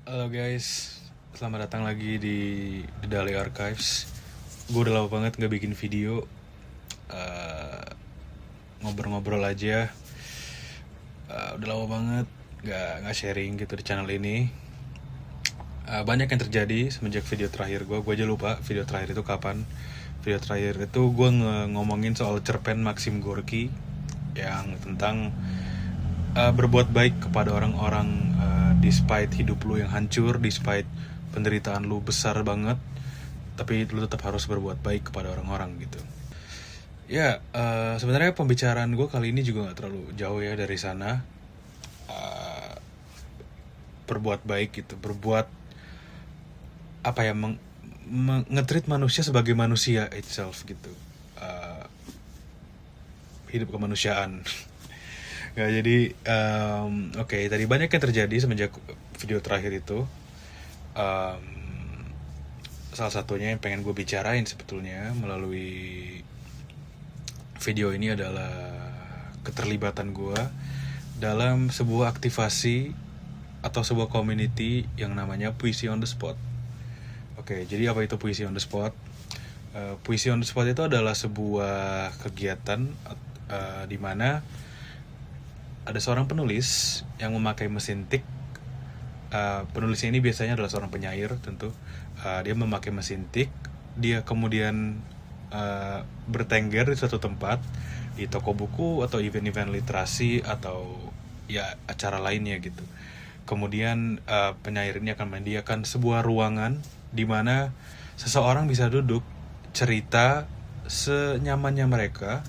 Halo guys, selamat datang lagi di The Daily Archives. Gue udah lama banget gak bikin video, eh, ngobrol-ngobrol aja. Udah lama banget gak sharing gitu di channel ini. Banyak yang terjadi semenjak video terakhir gue aja lupa video terakhir itu kapan. Video terakhir itu gue ngomongin soal cerpen Maxim Gorky yang tentang berbuat baik kepada orang-orang, despite hidup lu yang hancur, despite penderitaan lu besar banget, tapi lu tetap harus berbuat baik kepada orang-orang gitu. Ya, sebenarnya pembicaraan gue kali ini juga nggak terlalu jauh ya dari sana. Berbuat baik gitu, berbuat apa ya, nge-treat manusia sebagai manusia itself gitu. Hidup kemanusiaan. Nggak, jadi oke, tadi banyak yang terjadi semenjak video terakhir itu. Em, Salah satunya yang pengen gue bicarain sebetulnya melalui video ini adalah keterlibatan gue dalam sebuah aktivasi atau sebuah community yang namanya Puisi on the Spot. Oke, jadi apa itu Puisi on the Spot? Puisi on the Spot itu adalah sebuah kegiatan di mana ada seorang penulis yang memakai mesin tik. Penulisnya ini biasanya adalah seorang penyair tentu. Dia memakai mesin tik. Dia kemudian bertengger di suatu tempat, di toko buku atau event-event literasi atau ya acara lainnya gitu. Kemudian penyair ini akan menyediakan sebuah ruangan di mana seseorang bisa duduk cerita senyamannya mereka.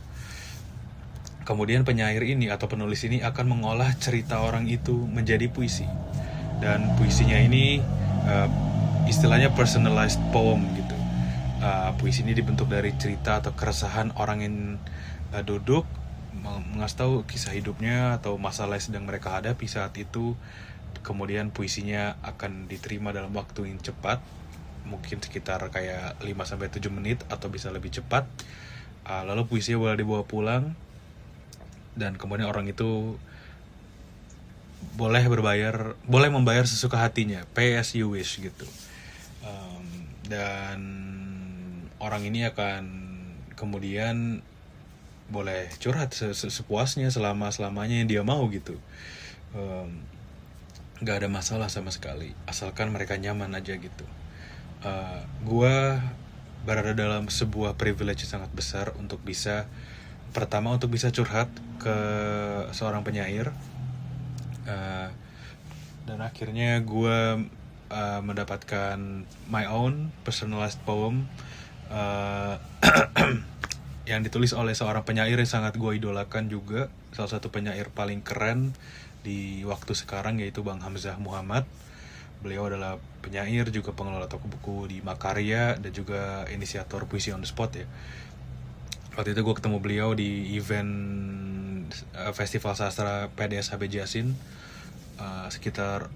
Kemudian penyair ini atau penulis ini akan mengolah cerita orang itu menjadi puisi. Dan puisinya ini istilahnya personalized poem gitu. Puisi ini dibentuk dari cerita atau keresahan orang yang duduk mengasih tahu kisah hidupnya atau masalah yang sedang mereka hadapi saat itu. Kemudian puisinya akan diterima dalam waktu yang cepat, mungkin sekitar kayak 5-7 menit atau bisa lebih cepat. Lalu puisinya boleh dibawa pulang, dan kemudian orang itu boleh membayar sesuka hatinya, pay as you wish gitu. Dan orang ini akan kemudian boleh curhat sepuasnya selamanya yang dia mau gitu. Gak ada masalah sama sekali, asalkan mereka nyaman aja gitu. Gua berada dalam sebuah privilege yang sangat besar untuk bisa curhat ke seorang penyair, dan akhirnya gue mendapatkan my own personalized poem yang ditulis oleh seorang penyair yang sangat gue idolakan juga, salah satu penyair paling keren di waktu sekarang, yaitu Bang Hamzah Muhammad. Beliau adalah penyair, juga pengelola toko buku di Makarya, dan juga inisiator Puisi on the Spot ya. Waktu itu gue ketemu beliau di event Festival Sastra PDSHB Jasin sekitar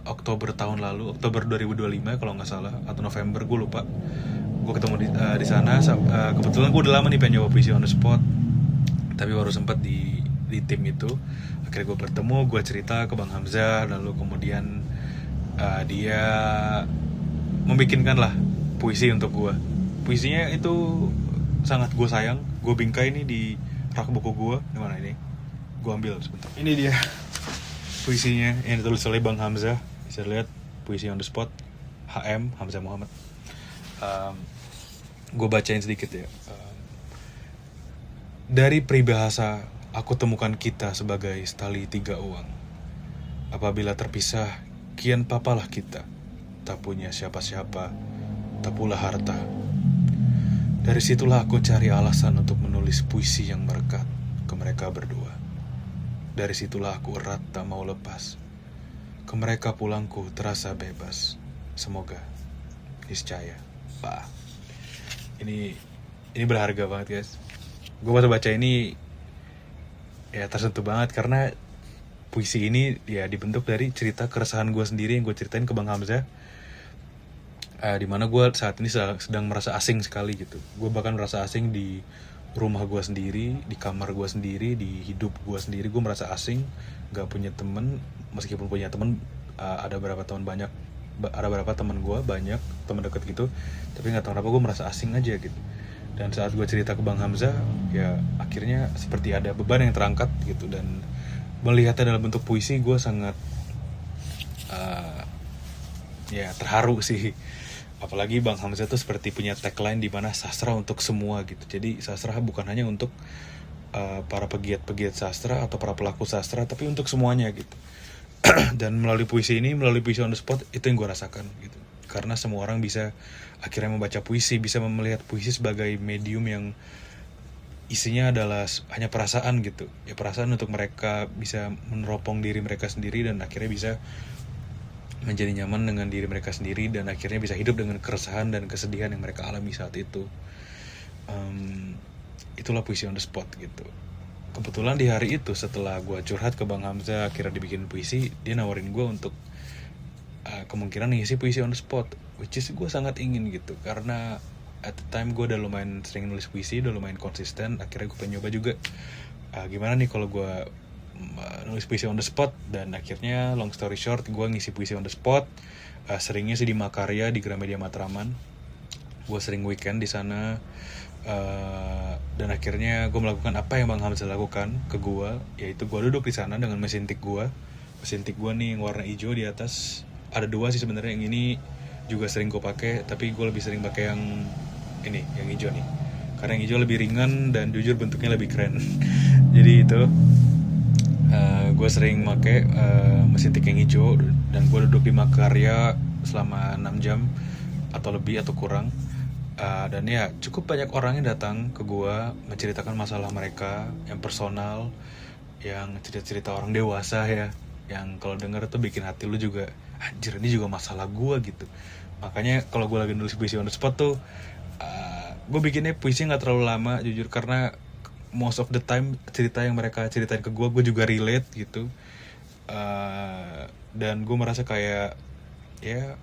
Oktober tahun lalu, Oktober 2025 kalau nggak salah, atau November, gue lupa. Gue ketemu di sana. Kebetulan gue udah lama nih pengen nyoba Puisi on the Spot, tapi baru sempat di tim itu. Akhirnya gue bertemu, gue cerita ke Bang Hamzah, lalu kemudian dia membikinkan lah puisi untuk gue. Puisinya itu sangat gue sayang. Gue bingkai nih di rak buku gue. Di mana ini? Gue ambil sebentar. Ini dia puisinya yang ditulis oleh Bang Hamzah. Bisa lihat, Puisi on the Spot, HM Hamzah Muhammad. Gue bacain sedikit ya. Dari peribahasa aku temukan kita sebagai setali 3 uang. Apabila terpisah, kian papalah kita. Tak punya siapa-siapa, tak pula harta. Dari situlah aku cari alasan untuk menulis puisi yang merekat ke mereka berdua. Dari situlah aku erat tak mau lepas. Ke mereka pulangku terasa bebas. Semoga niscaya. Wah, ini berharga banget guys. Gue baca ini ya tersentuh banget, karena puisi ini ya dibentuk dari cerita keresahan gue sendiri yang gue ceritain ke Bang Hamzah. Dimana gue saat ini sedang merasa asing sekali gitu. Gue bahkan merasa asing di rumah gue sendiri, di kamar gue sendiri, di hidup gue sendiri. Gue merasa asing, gak punya temen. Meskipun punya temen, ada beberapa teman gue banyak teman deket gitu, tapi nggak tahu kenapa gue merasa asing aja gitu. Dan saat gue cerita ke Bang Hamzah, ya akhirnya seperti ada beban yang terangkat gitu. Dan melihatnya dalam bentuk puisi, gue sangat ya terharu sih. Apalagi Bang Hamzah tuh seperti punya tagline di mana sastra untuk semua gitu. Jadi sastra bukan hanya untuk para pegiat-pegiat sastra atau para pelaku sastra, tapi untuk semuanya gitu. Dan melalui puisi on the spot, itu yang gue rasakan gitu. Karena semua orang bisa akhirnya membaca puisi, bisa melihat puisi sebagai medium yang isinya adalah hanya perasaan gitu. Ya perasaan untuk mereka bisa meneropong diri mereka sendiri, dan akhirnya bisa menjadi nyaman dengan diri mereka sendiri, dan akhirnya bisa hidup dengan keresahan dan kesedihan yang mereka alami saat itu. Itulah puisi on the spot gitu. Kebetulan di hari itu setelah gue curhat ke Bang Hamzah, akhirnya dibikin puisi, dia nawarin gue untuk kemungkinan ngisi puisi on the spot, which is gue sangat ingin gitu. Karena at the time gue udah lumayan sering nulis puisi, udah lumayan konsisten. Akhirnya gue pengen nyoba juga gimana nih kalau gue nulis puisi on the spot. Dan akhirnya long story short, gue ngisi puisi on the spot. Seringnya sih di Makarya, di Gramedia Matraman. Gue sering weekend di sana. Dan akhirnya gue melakukan apa yang Bang Hamzah lakukan ke gue, yaitu gue duduk di sana dengan mesin tik gue. Mesin tik gue nih yang warna hijau di atas. Ada dua sih sebenarnya, yang ini juga sering gue pakai, tapi gue lebih sering pakai yang ini, yang hijau nih. Karena yang hijau lebih ringan dan jujur bentuknya lebih keren. Jadi itu gue sering pakai mesin tik yang hijau, dan gue duduk di Makarya selama 6 jam atau lebih atau kurang. Dan ya cukup banyak orang yang datang ke gue menceritakan masalah mereka yang personal, yang cerita-cerita orang dewasa ya, yang kalau denger tuh bikin hati lu juga anjir, ini juga masalah gue gitu. Makanya kalau gue lagi nulis puisi on the spot tuh gue bikinnya puisi gak terlalu lama jujur, karena most of the time cerita yang mereka ceritain ke gue juga relate gitu. Dan gue merasa kayak ya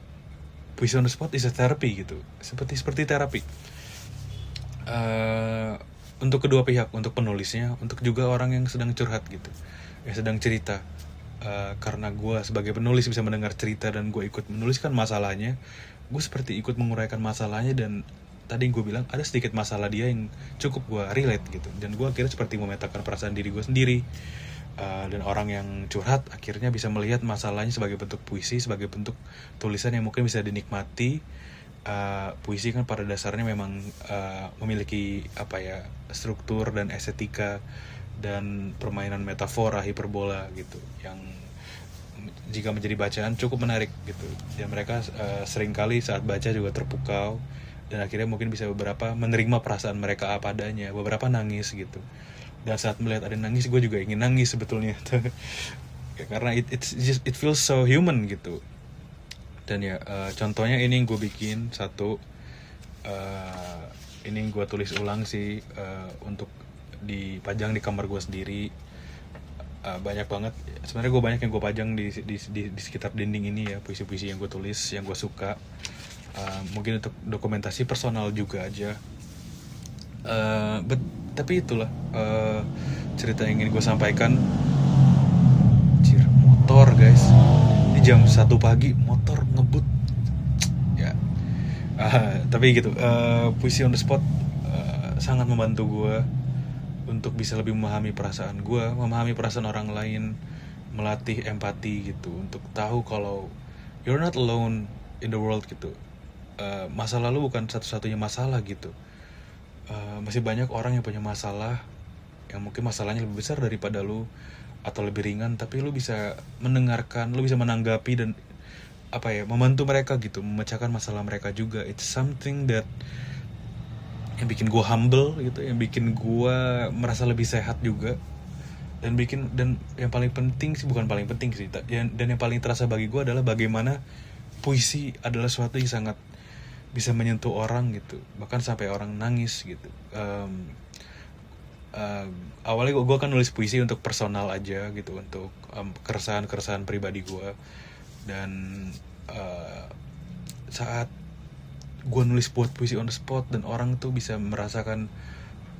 puisi on the spot is a therapy gitu, seperti terapi untuk kedua pihak, untuk penulisnya, untuk juga orang yang sedang curhat gitu, yang sedang cerita. Karena gue sebagai penulis bisa mendengar cerita dan gue ikut menuliskan masalahnya, gue seperti ikut menguraikan masalahnya. Dan tadi gue bilang ada sedikit masalah dia yang cukup gue relate gitu, dan gue akhirnya seperti memetakan perasaan diri gue sendiri. Dan orang yang curhat akhirnya bisa melihat masalahnya sebagai bentuk puisi, sebagai bentuk tulisan yang mungkin bisa dinikmati. Puisi kan pada dasarnya memang memiliki struktur dan estetika dan permainan metafora, hiperbola gitu, yang jika menjadi bacaan cukup menarik gitu. Dan mereka seringkali saat baca juga terpukau, dan akhirnya mungkin bisa beberapa menerima perasaan mereka apa adanya, beberapa nangis gitu. Dan saat melihat ada nangis, gue juga ingin nangis sebetulnya. Karena it feels so human gitu. Dan ya contohnya ini yang gue bikin satu, ini gue tulis ulang sih, untuk dipajang di kamar gue sendiri. Banyak banget sebenarnya, gue banyak yang gue pajang di sekitar dinding ini ya, puisi-puisi yang gue tulis, yang gue suka. Mungkin untuk dokumentasi personal juga aja. Tapi itulah cerita yang ingin gue sampaikan. Cir, motor guys, di jam 1 pagi motor ngebut ya. Tapi gitu, puisi on the spot sangat membantu gue untuk bisa lebih memahami perasaan gue, memahami perasaan orang lain, melatih empati gitu, untuk tahu kalau you're not alone in the world gitu. Masa lalu bukan satu-satunya masalah gitu. Masih banyak orang yang punya masalah, yang mungkin masalahnya lebih besar daripada lu, atau lebih ringan, tapi lu bisa mendengarkan, lu bisa menanggapi dan membantu mereka gitu, memecahkan masalah mereka juga. It's something that yang bikin gue humble gitu, yang bikin gue merasa lebih sehat juga. Dan yang paling penting sih, bukan paling penting sih, dan yang paling terasa bagi gue adalah bagaimana puisi adalah sesuatu yang sangat bisa menyentuh orang gitu, bahkan sampai orang nangis gitu. Awalnya gue kan nulis puisi untuk personal aja gitu, untuk keresahan pribadi gue. Dan saat gue nulis buat puisi on the spot, dan orang tuh bisa merasakan,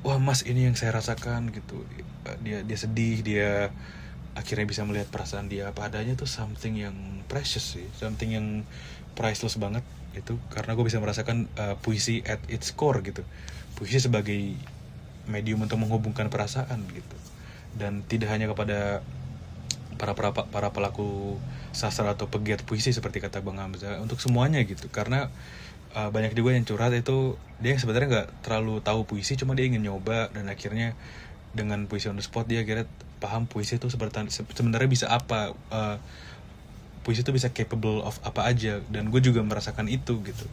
wah mas ini yang saya rasakan gitu. Dia sedih, dia akhirnya bisa melihat perasaan dia apa adanya tuh something yang precious sih, something yang priceless banget itu, karena gue bisa merasakan puisi at its core gitu. Puisi sebagai medium untuk menghubungkan perasaan gitu, dan tidak hanya kepada para pelaku sastra atau pegiat puisi seperti kata Bang Hamzah, untuk semuanya gitu. Karena banyak juga yang curhat itu dia sebenarnya nggak terlalu tahu puisi, cuma dia ingin nyoba, dan akhirnya dengan puisi on the spot dia akhirnya paham puisi itu sebenarnya bisa apa, puisi itu bisa capable of apa aja, dan gue juga merasakan itu gitu.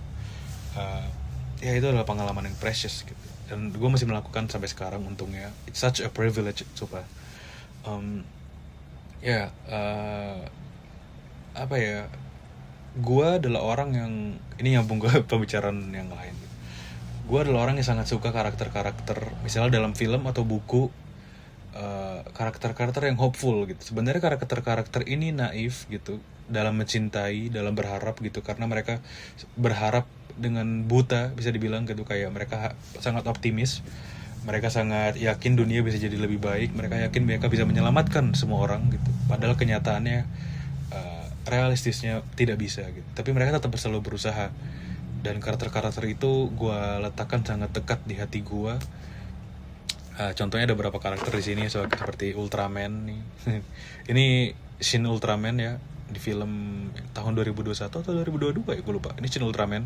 Ya itu adalah pengalaman yang precious gitu, dan gue masih melakukan sampai sekarang untungnya. It's such a privilege, sumpah. Apa ya, gue adalah orang yang, ini nyambung ke pembicaraan yang lain. Gue adalah orang yang sangat suka karakter-karakter, misalnya dalam film atau buku, karakter-karakter yang hopeful gitu. Sebenarnya karakter-karakter ini naif gitu dalam mencintai, dalam berharap gitu, karena mereka berharap dengan buta bisa dibilang gitu. Kayak mereka sangat optimis, mereka sangat yakin dunia bisa jadi lebih baik, mereka yakin mereka bisa menyelamatkan semua orang gitu. Padahal kenyataannya realistisnya tidak bisa gitu. Tapi mereka tetap selalu berusaha, dan karakter-karakter itu gue letakkan sangat dekat di hati gue. Contohnya ada beberapa karakter di sini seperti Ultraman nih. Ini Shin Ultraman ya, di film tahun 2021 atau 2022 ya, gue lupa. Ini Shin Ultraman,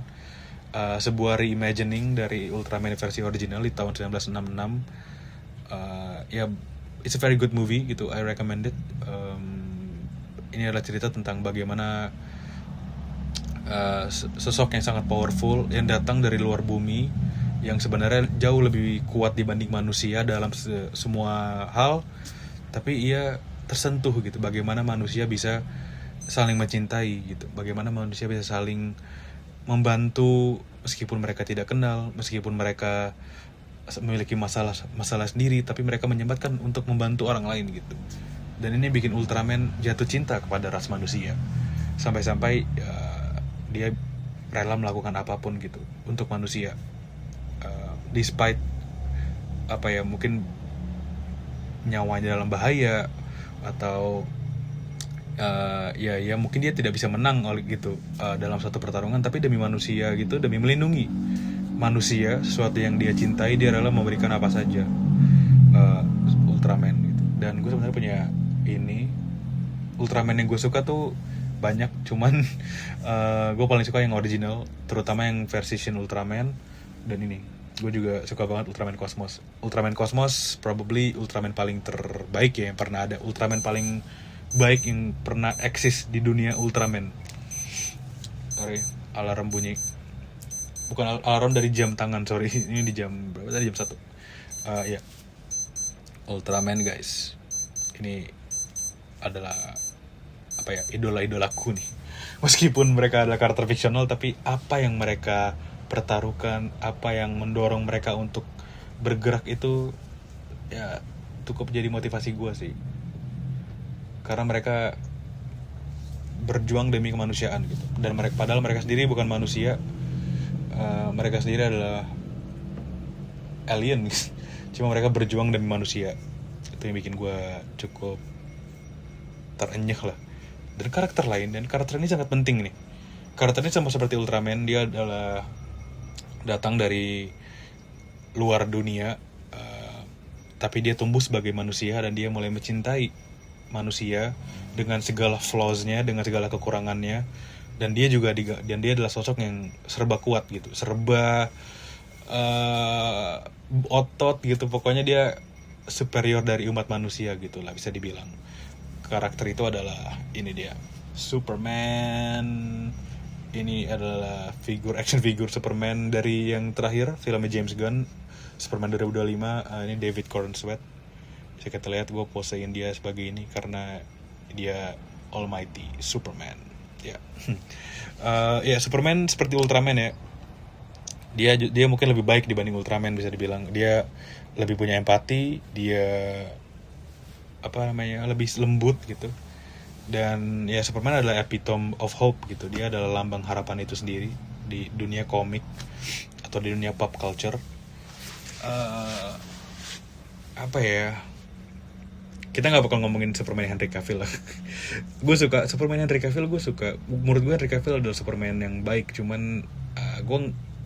sebuah reimagining dari Ultraman versi original di tahun 1966. Ya, it's a very good movie gitu, I recommend it. Ini adalah cerita tentang bagaimana sosok yang sangat powerful yang datang dari luar bumi, yang sebenarnya jauh lebih kuat dibanding manusia dalam semua hal, tapi ia tersentuh gitu, bagaimana manusia bisa saling mencintai gitu, bagaimana manusia bisa saling membantu meskipun mereka tidak kenal, meskipun mereka memiliki masalah sendiri, tapi mereka menyempatkan untuk membantu orang lain gitu. Dan ini bikin Ultraman jatuh cinta kepada ras manusia, sampai-sampai dia rela melakukan apapun gitu untuk manusia, despite apa ya, mungkin nyawanya dalam bahaya, atau ya mungkin dia tidak bisa menang oleh gitu dalam suatu pertarungan, tapi demi manusia gitu, demi melindungi manusia, sesuatu yang dia cintai, dia rela memberikan apa saja. Ultraman gitu. Dan gue sebenarnya punya ini Ultraman yang gue suka tuh banyak, cuman gue paling suka yang original, terutama yang versi Shin Ultraman. Dan ini gue juga suka banget Ultraman Cosmos. Ultraman Cosmos probably Ultraman paling terbaik ya yang pernah ada, Ultraman paling baik yang pernah eksis di dunia Ultraman. Sorry, alarm bunyi. Bukan alarm dari jam tangan, sorry. Ini di jam berapa tadi, jam 1. Ya, Ultraman guys, ini adalah apa ya, idola-idolaku nih. Meskipun mereka adalah karakter fiksional, tapi apa yang mereka pertaruhkan, apa yang mendorong mereka untuk bergerak itu ya cukup jadi motivasi gue sih. Karena mereka berjuang demi kemanusiaan gitu. Dan padahal mereka sendiri bukan manusia, mereka sendiri adalah alien gitu. Cuma mereka berjuang demi manusia. Itu yang bikin gue cukup terenyuh lah. Dan karakter lain, dan karakter ini sangat penting nih. Karakter ini sama seperti Ultraman, dia adalah datang dari luar dunia, tapi dia tumbuh sebagai manusia, dan dia mulai mencintai manusia dengan segala flaws-nya, dengan segala kekurangannya. Dan dia adalah sosok yang serba kuat gitu, serba otot gitu. Pokoknya dia superior dari umat manusia gitu lah, bisa dibilang. Karakter itu adalah, ini dia, Superman. Ini adalah action figure Superman dari yang terakhir, filmnya James Gunn, Superman 2025. Ini David Corenswet. Bisa kita lihat, gue posein dia sebagai ini karena dia Almighty Superman. Ya, ya Superman seperti Ultraman ya. Dia mungkin lebih baik dibanding Ultraman, bisa dibilang. Dia lebih punya empati, dia lebih lembut gitu. Dan ya Superman adalah epitome of hope gitu. Dia adalah lambang harapan itu sendiri di dunia komik atau di dunia pop culture. kita nggak bakal ngomongin Superman Henry Cavill lah. Gue suka Superman Henry Cavill, gue suka. Menurut gue Henry Cavill adalah Superman yang baik, cuman gue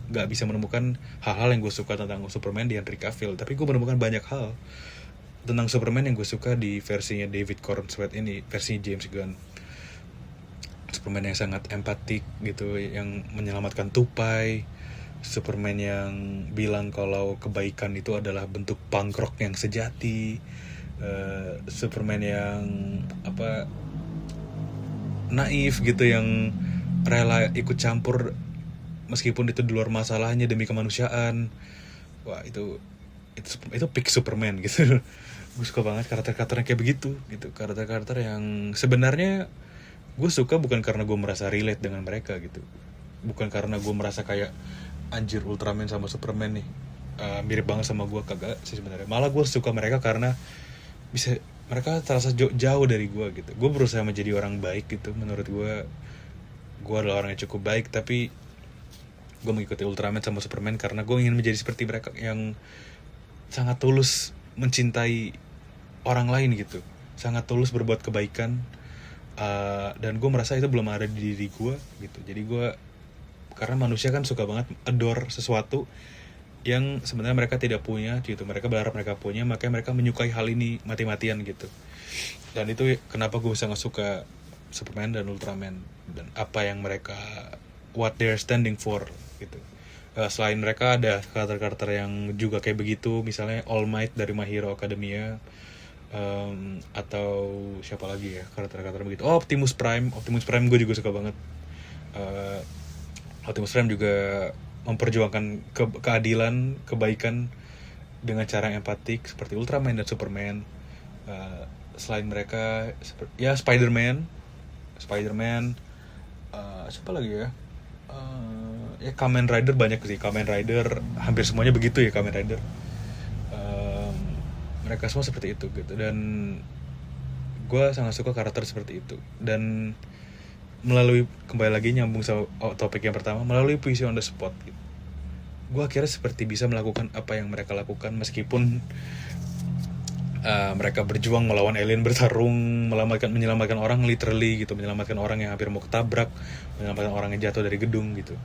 nggak bisa menemukan hal-hal yang gue suka tentang Superman di Henry Cavill. Tapi gue menemukan banyak hal tentang Superman yang gue suka di versinya David Corenswet ini, versi James Gunn. Superman yang sangat empatik gitu, yang menyelamatkan tupai. Superman yang bilang kalau kebaikan itu adalah bentuk punk rock yang sejati. Superman yang naif gitu, yang rela ikut campur meskipun itu di luar masalahnya demi kemanusiaan. Wah, itu peak Superman gitu. Gue suka banget karakter-karakter yang kayak begitu gitu, karakter-karakter yang sebenarnya gue suka bukan karena gue merasa relate dengan mereka gitu, bukan karena gue merasa kayak anjir Ultraman sama Superman nih mirip banget sama gue, kagak sih sebenarnya. Malah gue suka mereka karena mereka terasa jauh dari gue gitu. Gue berusaha menjadi orang baik gitu, menurut gue adalah orang yang cukup baik, tapi gue mengikuti Ultraman sama Superman karena gue ingin menjadi seperti mereka yang sangat tulus mencintai orang lain gitu, sangat tulus berbuat kebaikan, dan gue merasa itu belum ada di diri gue gitu. Jadi gue, karena manusia kan suka banget adore sesuatu yang sebenarnya mereka tidak punya gitu, mereka berharap mereka punya, makanya mereka menyukai hal ini mati-matian gitu. Dan itu kenapa gue sangat suka Superman dan Ultraman dan apa yang mereka, what they're standing for gitu. Selain mereka ada karakter-karakter yang juga kayak begitu, misalnya All Might dari My Hero Academia, atau siapa lagi ya karakter-karakter begitu. Optimus Prime gue juga suka banget. Optimus Prime juga memperjuangkan keadilan, kebaikan dengan cara yang empatik seperti Ultraman dan Superman. Selain mereka ya Spider-Man, siapa lagi ya? Ya Kamen Rider banyak sih. Kamen Rider hampir semuanya begitu ya, Kamen Rider. Mereka semua seperti itu gitu, dan gue sangat suka karakter seperti itu. Dan melalui, kembali lagi nyambung sama topik yang pertama, melalui puisi on the spot gitu, gue akhirnya seperti bisa melakukan apa yang mereka lakukan, meskipun mereka berjuang melawan alien, bertarung, menyelamatkan orang literally gitu, menyelamatkan orang yang hampir mau ketabrak, menyelamatkan orang yang jatuh dari gedung gitu.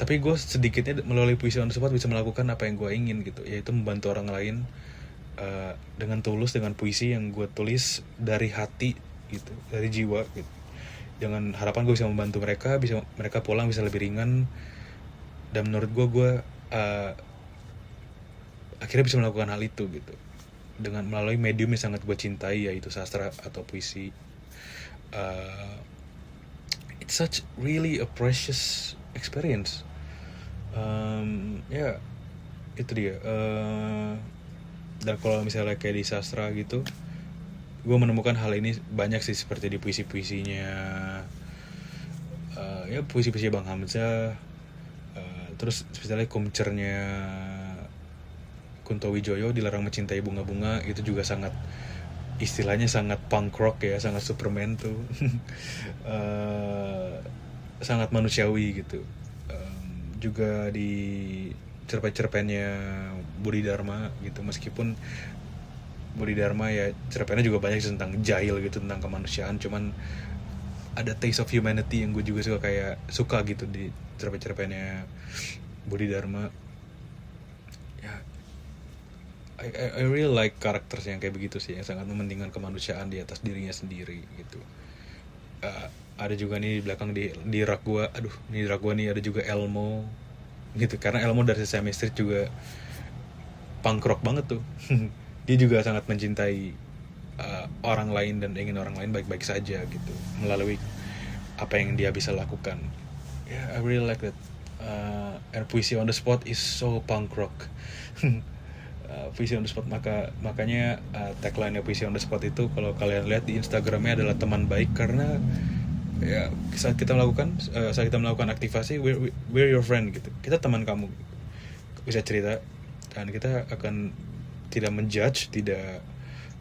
Tapi gue sedikitnya melalui puisi on the spot bisa melakukan apa yang gue ingin gitu, yaitu membantu orang lain dengan tulus, dengan puisi yang gue tulis dari hati gitu, dari jiwa gitu, dengan harapan gue bisa membantu mereka, bisa mereka pulang bisa lebih ringan. Dan menurut gue akhirnya bisa melakukan hal itu gitu, dengan melalui medium yang sangat gue cintai, yaitu sastra atau puisi. It's such really a precious experience. Ya itu dia. Dan kalau misalnya kayak di sastra gitu, gue menemukan hal ini banyak sih, seperti di puisi-puisinya ya puisi-puisi Bang Hamzah, terus misalnya kumcernya Kunto Wijoyo, Dilarang Mencintai Bunga-Bunga, itu juga sangat, istilahnya sangat punk rock ya, sangat Superman tuh. Sangat manusiawi gitu. Juga di cerpen-cerpennya Budi Dharma gitu, meskipun Budi Dharma ya cerpennya juga banyak tentang jahil gitu, tentang kemanusiaan, cuman ada taste of humanity yang gue juga suka gitu di cerpen-cerpennya Budi Dharma. Ya, I really like karakter yang kayak begitu sih, yang sangat mementingkan kemanusiaan di atas dirinya sendiri gitu. Ada juga nih di belakang di rak gua, di rak gua nih ada juga Elmo gitu, karena Elmo dari Sesame Street juga punk rock banget tuh. Dia juga sangat mencintai orang lain dan ingin orang lain baik-baik saja gitu, melalui apa yang dia bisa lakukan. Yeah, I really like that. And puisi on the spot is so punk rock. Puisi on the spot, makanya tagline-nya puisi on the spot itu, kalau kalian lihat di Instagramnya, adalah teman baik. Karena ya saat kita melakukan aktivasi, we're your friend gitu, kita teman kamu, bisa cerita dan kita akan tidak menjudge, tidak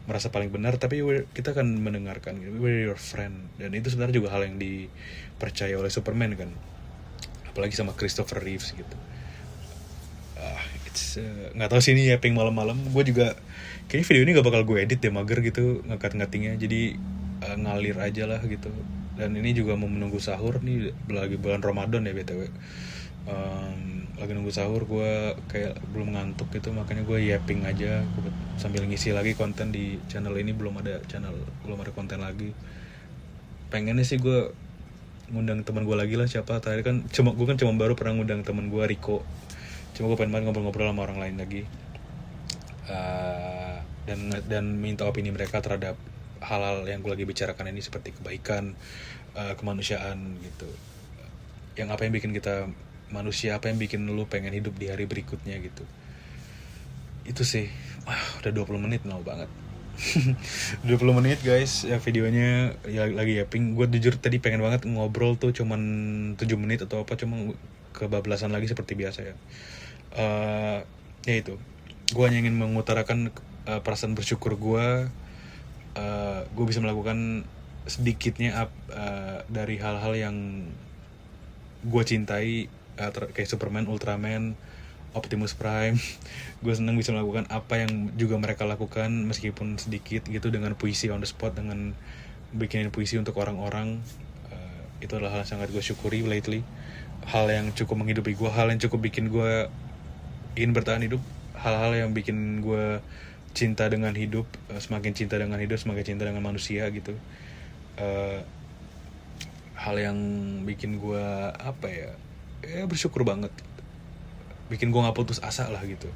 merasa paling benar, tapi kita akan mendengarkan gitu. We're your friend. Dan itu sebenarnya juga hal yang dipercaya oleh Superman kan, apalagi sama Christopher Reeves gitu. nggak tahu sih ini yapping malam-malam. Gue juga kayaknya video ini gak bakal gue edit deh, mager gitu ngekat-ngatingnya, jadi ngalir aja lah gitu. Dan ini juga mau menunggu sahur nih, lagi bulan Ramadan ya btw. Lagi nunggu sahur, gue kayak belum ngantuk gitu, makanya gue yapping aja sambil ngisi lagi konten di channel ini. Belum ada konten lagi. Pengennya sih gue ngundang teman gue lagi lah, siapa tadi kan gue kan cuma baru pernah ngundang teman gue Rico, cuma gue pengen banget ngobrol-ngobrol sama orang lain lagi, dan minta opini mereka terhadap hal-hal yang gue lagi bicarakan ini, seperti kebaikan, kemanusiaan gitu. Yang apa yang bikin kita manusia, apa yang bikin lu pengen hidup di hari berikutnya gitu. Itu sih. Udah 20 menit, lama banget. 20 menit guys ya videonya, ya lagi yapping. Gue jujur tadi pengen banget ngobrol tuh cuman 7 menit atau apa, cuma kebablasan lagi seperti biasa ya. Ya itu, gue hanya ingin mengutarakan perasaan bersyukur gue bisa melakukan sedikitnya dari hal-hal yang gue cintai, kayak Superman, Ultraman, Optimus Prime. Gue seneng bisa melakukan apa yang juga mereka lakukan, meskipun sedikit gitu, dengan puisi on the spot, dengan bikinin puisi untuk orang-orang. Itu adalah hal yang sangat gue syukuri lately. Hal yang cukup menghidupi gue, hal yang cukup bikin gue ingin bertahan hidup, hal-hal yang bikin gue cinta dengan hidup, semakin cinta dengan hidup, semakin cinta dengan manusia gitu. Hal yang bikin gue bersyukur banget, bikin gue nggak putus asa lah gitu.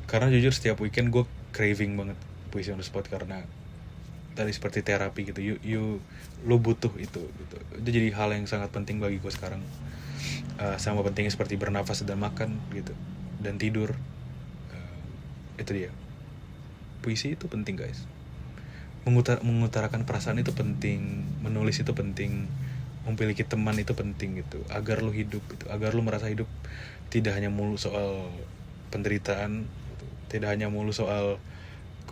Karena jujur setiap weekend gue craving banget puisi on the spot, karena tadi seperti terapi gitu. Lu butuh itu gitu. Itu jadi hal yang sangat penting bagi gue sekarang. Sama pentingnya seperti bernafas dan makan gitu, dan tidur. Itu dia. Puisi itu penting guys. Mengutarakan perasaan itu penting, menulis itu penting, memiliki teman itu penting gitu, agar lu hidup gitu, agar lu merasa hidup tidak hanya mulu soal penderitaan gitu, tidak hanya mulu soal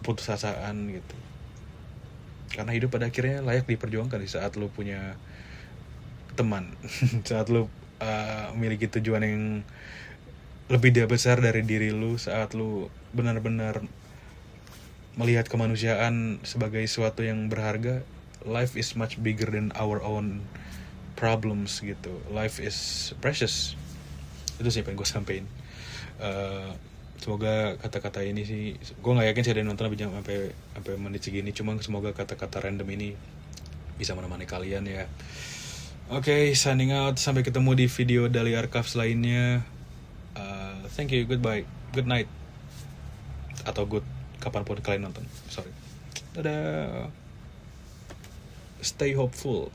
keputusasaan gitu. Karena hidup pada akhirnya layak diperjuangkan di saat lu punya teman, saat lu memiliki tujuan yang lebih besar dari diri lu, saat lu benar-benar melihat kemanusiaan sebagai sesuatu yang berharga. Life is much bigger than our own problems gitu. Life is precious. Itu sih yang pengen gue sampein. Semoga kata-kata ini sih, gue nggak yakin sih ada yang nonton sampai menit segini, cuma semoga kata-kata random ini bisa menemani kalian ya. Oke, signing out. Sampai ketemu di video Dali Archives lainnya. Thank you, goodbye, good night, atau good kapanpun kalian nonton. Sorry. Dadah. Stay hopeful.